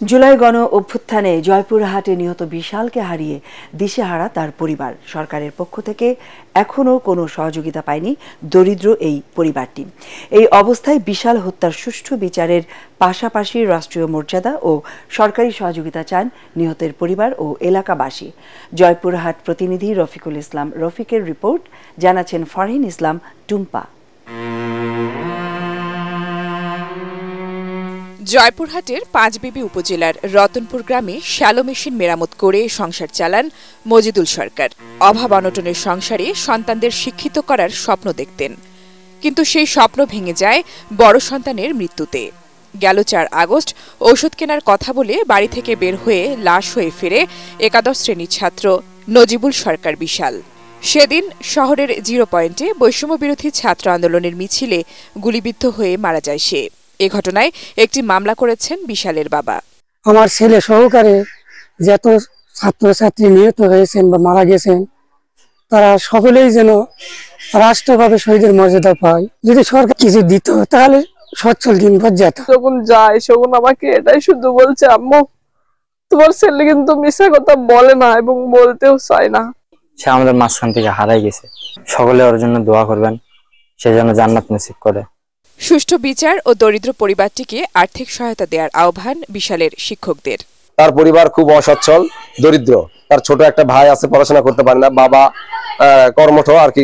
জুলাই গণ অভ্যুত্থানে জয়পুরহাটে নিহত বিশালকে হারিয়ে দিশেহারা তার পরিবার। সরকারের পক্ষ থেকে এখনও কোনো সহযোগিতা পায়নি দরিদ্র এই পরিবারটি। এই অবস্থায় বিশাল হত্যার সুষ্ঠু বিচারের পাশাপাশি রাষ্ট্রীয় মর্যাদা ও সরকারি সহযোগিতা চান নিহতের পরিবার ও এলাকাবাসী। জয়পুরহাট প্রতিনিধি রফিকুল ইসলাম রফিকের রিপোর্ট, জানাচ্ছেন ফারহিন ইসলাম টুম্পা। জয়পুরহাটের পাঁচবিবি উপজেলার রতনপুর গ্রামে শ্যালো মেশিন মেরামত করে সংসার চালান মজিদুল সরকার। অভাব অনটনের সংসারে সন্তানদের শিক্ষিত করার স্বপ্ন দেখতেন, কিন্তু সেই স্বপ্ন ভেঙে যায় বড় সন্তানের মৃত্যুতে। গেল ৪ আগস্ট ঔষধ কেনার কথা বলে বাড়ি থেকে বের হয়ে লাশ হয়ে ফেরে একাদশ শ্রেণীর ছাত্র নজিবুল সরকার বিশাল। সেদিন শহরের 0 পয়েন্টে বৈষম্য বিরোধী ছাত্র আন্দোলনের মিছিলে গুলিবিদ্ধ হয়ে মারা যায় সে। এ ঘটনায় একটি মামলা করেছেন বিশালের বাবা। আমার ছেলে সহকারে যত ছাত্রছাত্রী নিহত হয়েছেন বা মারা গেছেন, তারা সকলেই যেন রাষ্ট্রভাবে শহীদের মর্যাদা পায়। যদি সরকার কিছু দিত তাহলে সচ্ছল দিন যেত। যখন যায় তখন আমাকে এটাই শুধু বলছে, আম্মু তোমার ছেলে কিন্তু মিথ্যা কথা বলে না এবং বলতেও চায় না। সে আমাদের মাঝখান থেকে হারাই গেছে। সকলে ওর জন্য দোয়া করবেন, সে যেন জান্নাত নসিব করে। সুষ্ঠু বিচার ও দরিদ্র পরিবারটিকে আর্থিক সহায়তা দেওয়ার আহ্বান বিশালের শিক্ষকদের। তার পরিবার খুব অসচ্ছল, দরিদ্র। তার ছোট একটা ভাই আছে, পড়াশোনা করতে পারে না। বাবা কর্মঠ আর কি,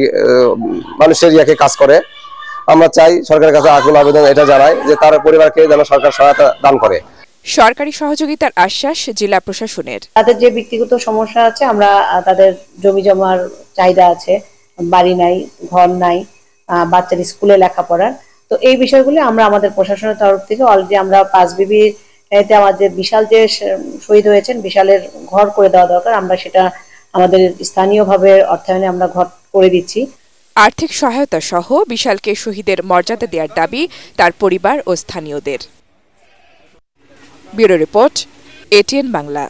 মানুষের ইয়াকে কাজ করে। আমরা চাই সরকারের কাছে আকুল আবেদন এটা জানাই যে তার পরিবারকে যেন সরকার সহায়তা দান করে। সরকারি সহযোগিতার আশ্বাস জেলা প্রশাসনের। তাদের যে ব্যক্তিগত সমস্যা আছে, আমরা তাদের জমি জমার চাহিদা আছে, বাড়ি নাই, ঘর নাই, বাচ্চার স্কুলে লেখাপড়ার, তো এই বিষয়গুলি আমরা আমাদের প্রশাসনের তরফ থেকে অলরেডি আমরা পাঁচবিবির এতে আমাদের বিশাল যে শহীদ হয়েছেন, বিশালের ঘর করে দেওয়া দরকার। আমরা সেটা আমাদের স্থানীয়ভাবে অর্থায়নে আমরা ঘর করে দিচ্ছি। আর্থিক সহায়তা সহ বিশালকে শহীদের মর্যাদা দেওয়ার দাবি তার পরিবার ও স্থানীয়দের। Bureau report, ATN Bangla.